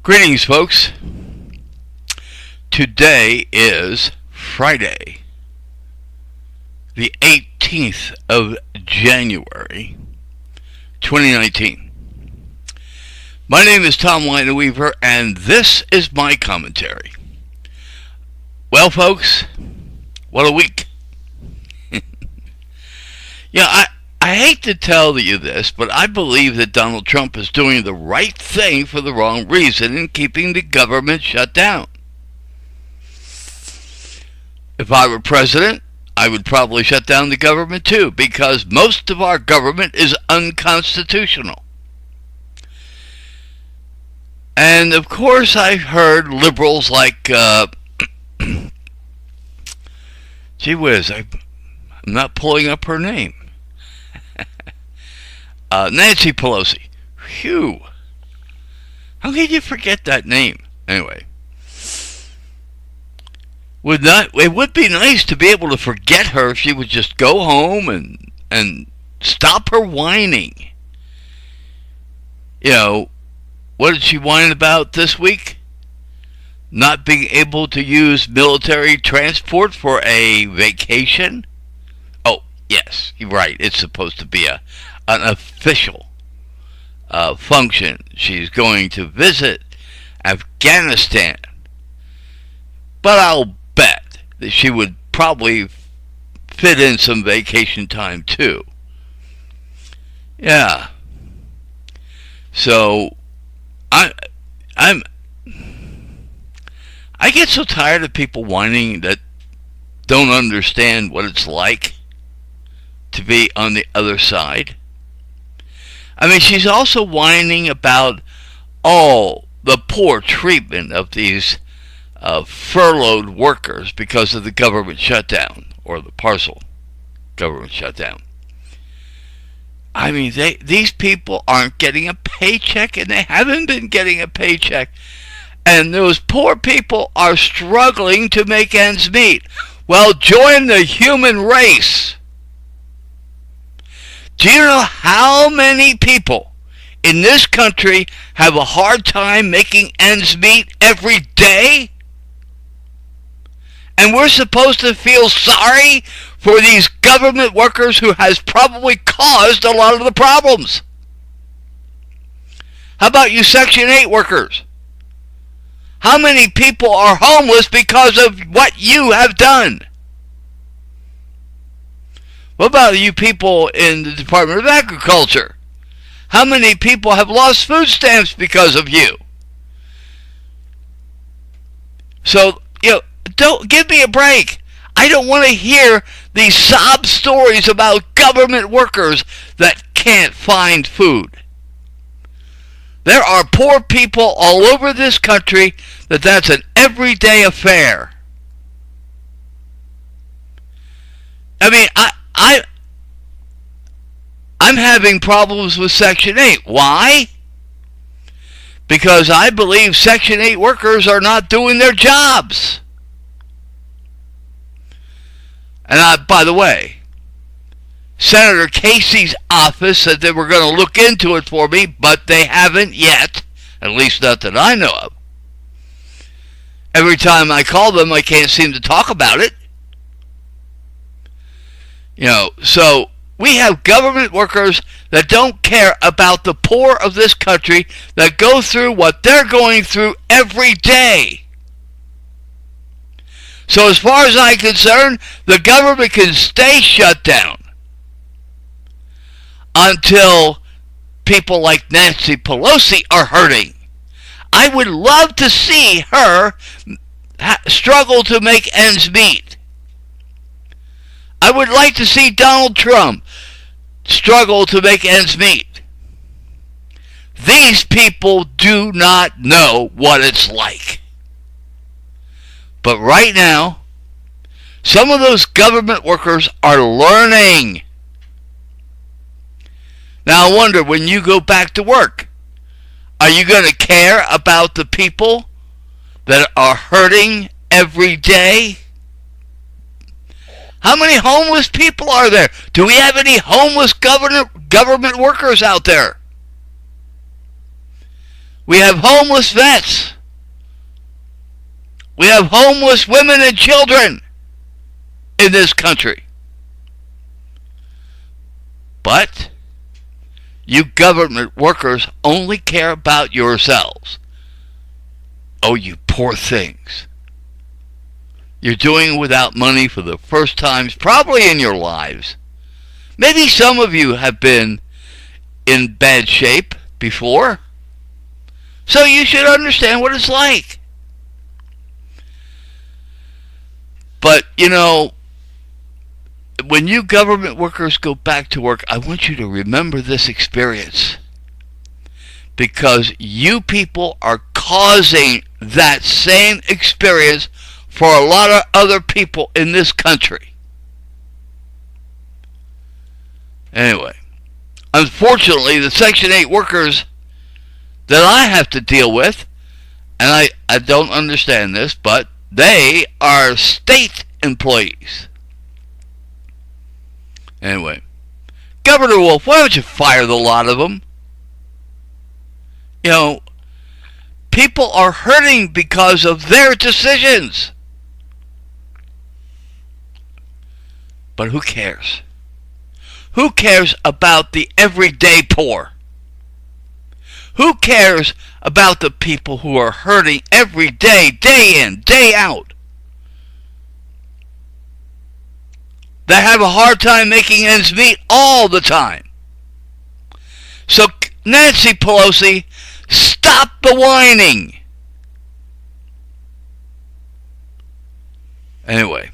Greetings, folks. Today is Friday, the 18th of January, 2019. My name is Tom Weaver, and this is my commentary. Well, folks, what a week. I hate to tell you this, but I believe that Donald Trump is doing the right thing for the wrong reason in keeping the government shut down. If I were president, I would probably shut down the government too, because most of our government is unconstitutional. And of course I've heard liberals like, gee whiz, I'm not pulling up her name. Nancy Pelosi. Phew. How can you forget that name? Anyway. It would be nice to be able to forget her if she would just go home and stop her whining. You know, what did she whine about this week? Not being able to use military transport for a vacation? Oh, yes, you're right. It's supposed to be an official function. She's going to visit Afghanistan. But I'll bet that she would probably fit in some vacation time too. Yeah. So I get so tired of people whining that don't understand what it's like to be on the other side. I mean, she's also whining about all the poor treatment of these furloughed workers because of the government shutdown, or the partial government shutdown. I mean, these people aren't getting a paycheck, and they haven't been getting a paycheck. And those poor people are struggling to make ends meet. Well, join the human race. Do you know how many people in this country have a hard time making ends meet every day? And we're supposed to feel sorry for these government workers who has probably caused a lot of the problems. How about you Section 8 workers? How many people are homeless because of what you have done? What about you people in the Department of Agriculture? How many people have lost food stamps because of you? So, don't give me a break. I don't want to hear these sob stories about government workers that can't find food. There are poor people all over this country that's an everyday affair. I mean, I'm having problems with Section 8. Why? Because I believe Section 8 workers are not doing their jobs. And by the way, Senator Casey's office said they were going to look into it for me, but they haven't yet, at least not that I know of. Every time I call them, I can't seem to talk about it. So we have government workers that don't care about the poor of this country that go through what they're going through every day. So as far as I'm concerned, the government can stay shut down until people like Nancy Pelosi are hurting. I would love to see her struggle to make ends meet. I would like to see Donald Trump struggle to make ends meet. These people do not know what it's like. But right now, some of those government workers are learning. Now I wonder, when you go back to work, are you going to care about the people that are hurting every day? How many homeless people are there? Do we have any homeless government workers out there? We have homeless vets. We have homeless women and children in this country. But you government workers only care about yourselves. Oh, you poor things. You're doing without money for the first times probably in your lives. Maybe some of you have been in bad shape before. So you should understand what it's like. But, when you government workers go back to work, I want you to remember this experience. Because you people are causing that same experience for a lot of other people in this country. Anyway, unfortunately, the Section 8 workers that I have to deal with, and I don't understand this, but they are state employees. Anyway, Governor Wolf, why don't you fire the lot of them? People are hurting because of their decisions. But who cares? Who cares about the everyday poor? Who cares about the people who are hurting every day, day in, day out? That have a hard time making ends meet all the time. So, Nancy Pelosi, stop the whining. Anyway,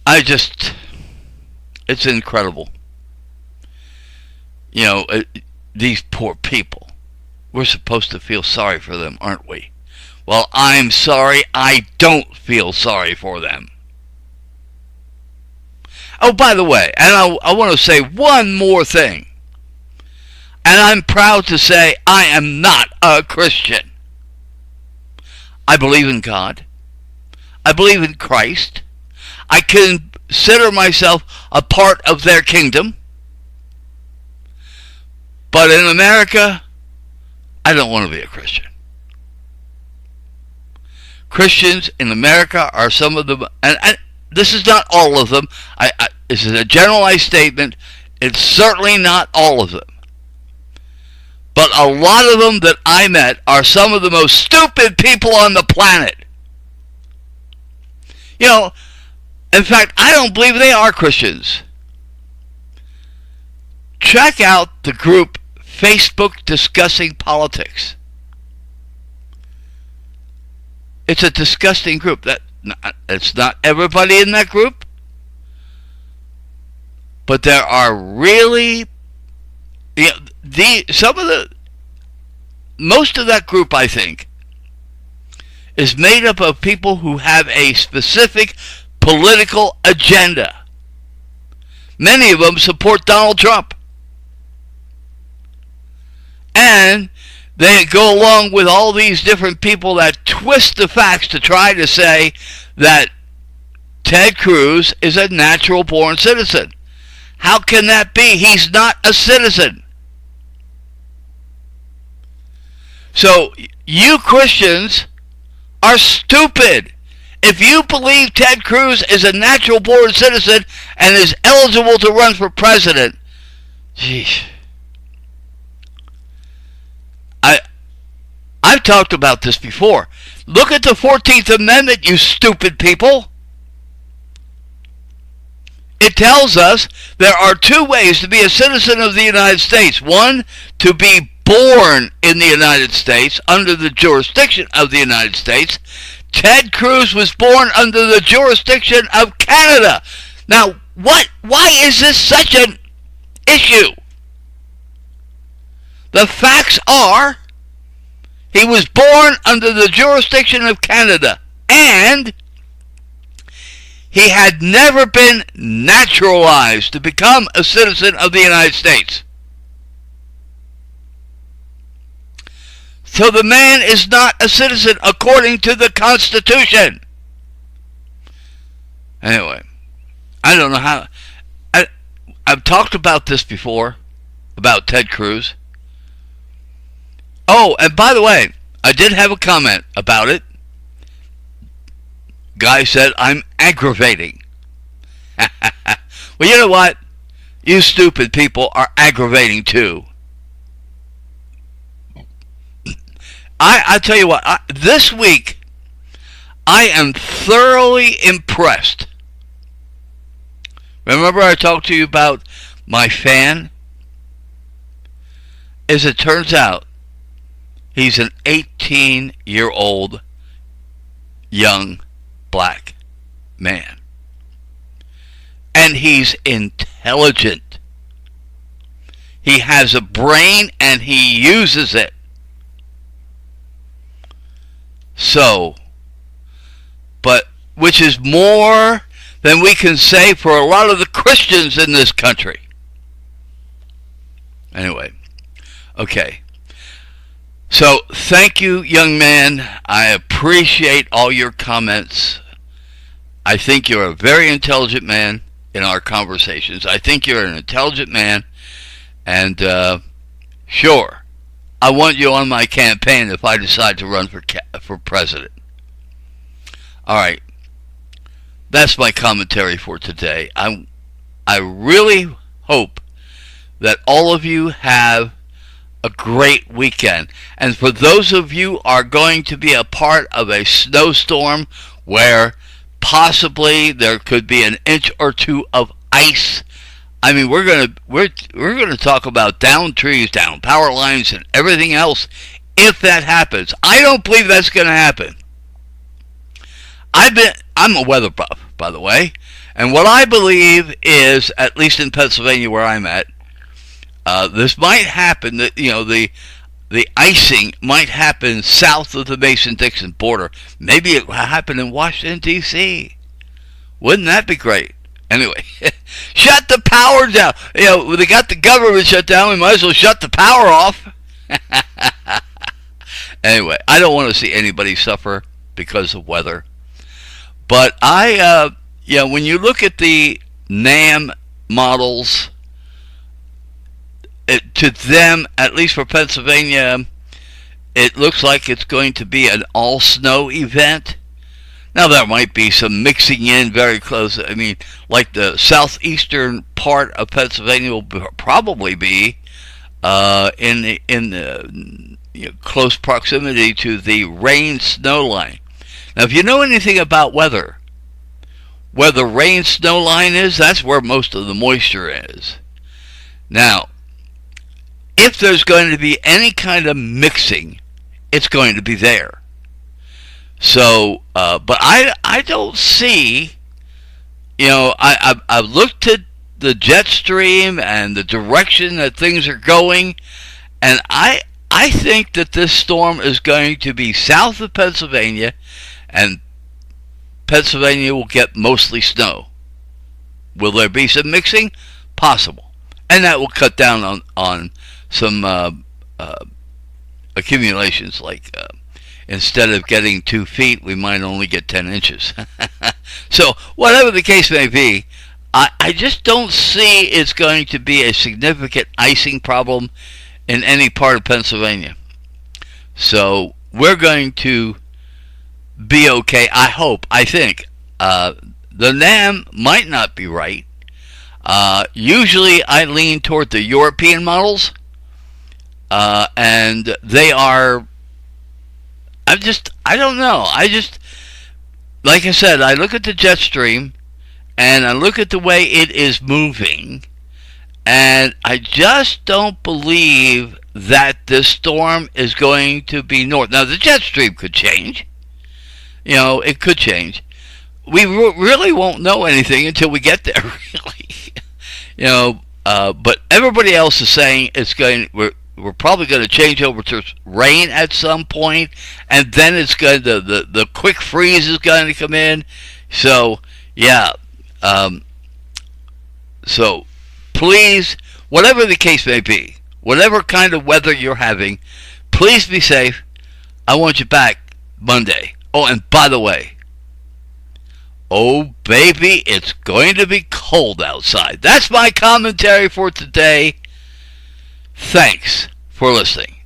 it's incredible. These poor people. We're supposed to feel sorry for them, aren't we? Well, I'm sorry, I don't feel sorry for them. Oh, by the way, and I want to say one more thing. And I'm proud to say I am not a Christian. I believe in God. I believe in Christ. I consider myself a part of their kingdom. But in America, I don't want to be a Christian. Christians in America are some of them, and this is not all of them. This is a generalized statement. It's certainly not all of them. But a lot of them that I met are some of the most stupid people on the planet. In fact, I don't believe they are Christians. Check out the group Facebook Discussing Politics. It's a disgusting group. It's not everybody in that group. But there are really, most of that group, I think, is made up of people who have a specific political agenda. Many of them support Donald Trump. And they go along with all these different people that twist the facts to try to say that Ted Cruz is a natural-born citizen. How can that be? He's not a citizen. So, you Christians are stupid. If you believe Ted Cruz is a natural-born citizen and is eligible to run for president, geez. I've talked about this before. Look at the 14th Amendment, you stupid people. It tells us there are two ways to be a citizen of the United States. One, to be born in the United States under the jurisdiction of the United States. Ted Cruz was born under the jurisdiction of Canada. Now, why is this such an issue? The facts are, he was born under the jurisdiction of Canada, and he had never been naturalized to become a citizen of the United States. So the man is not a citizen according to the Constitution. Anyway, I don't know how. I've talked about this before, about Ted Cruz. Oh, and by the way, I did have a comment about it. Guy said I'm aggravating. Well, you know what? You stupid people are aggravating too. I tell you what, this week I am thoroughly impressed. Remember I talked to you about my fan? As it turns out, he's an 18-year-old young black man. And he's intelligent. He has a brain and he uses it. So, but which is more than we can say for a lot of the Christians in this country. Anyway, okay. So, thank you, young man. I appreciate all your comments. I think you're a very intelligent man in our conversations. I think you're an intelligent man. And, sure, I want you on my campaign if I decide to run for president. All right. That's my commentary for today. I really hope that all of you have a great weekend. And for those of you who are going to be a part of a snowstorm where possibly there could be an inch or two of ice, I mean, we're gonna talk about down trees, down power lines, and everything else if that happens. I don't believe that's going to happen. I'm a weather buff, by the way, and what I believe is, at least in Pennsylvania where I'm at, this might happen. That the icing might happen south of the Mason-Dixon border. Maybe it will happen in Washington D.C. Wouldn't that be great? Anyway, shut the power down. They got the government shut down. We might as well shut the power off. Anyway, I don't want to see anybody suffer because of weather. But when you look at the NAM models, to them, at least for Pennsylvania, it looks like it's going to be an all-snow event. Now, there might be some mixing in very close. I mean, like the southeastern part of Pennsylvania will probably be in the close proximity to the rain-snow line. Now, if you know anything about weather, where the rain-snow line is, that's where most of the moisture is. Now, if there's going to be any kind of mixing, it's going to be there. So, but I don't see, I've looked at the jet stream and the direction that things are going, and I think that this storm is going to be south of Pennsylvania, and Pennsylvania will get mostly snow. Will there be some mixing? Possible. And that will cut down on some accumulations, like instead of getting 2 feet, we might only get 10 inches. So, whatever the case may be, I just don't see it's going to be a significant icing problem in any part of Pennsylvania. So, we're going to be okay, I hope, I think. The NAM might not be right. Usually, I lean toward the European models, and they are... I don't know. Like I said, I look at the jet stream, and I look at the way it is moving, and I just don't believe that this storm is going to be north. Now, the jet stream could change. It could change. We really won't know anything until we get there, really. But everybody else is saying we're probably going to change over to rain at some point, and then it's going to, the quick freeze is going to come in. So, yeah. So, please, whatever the case may be, whatever kind of weather you're having, please be safe. I want you back Monday. Oh, and by the way, oh, baby, it's going to be cold outside. That's my commentary for today. Thanks for listening.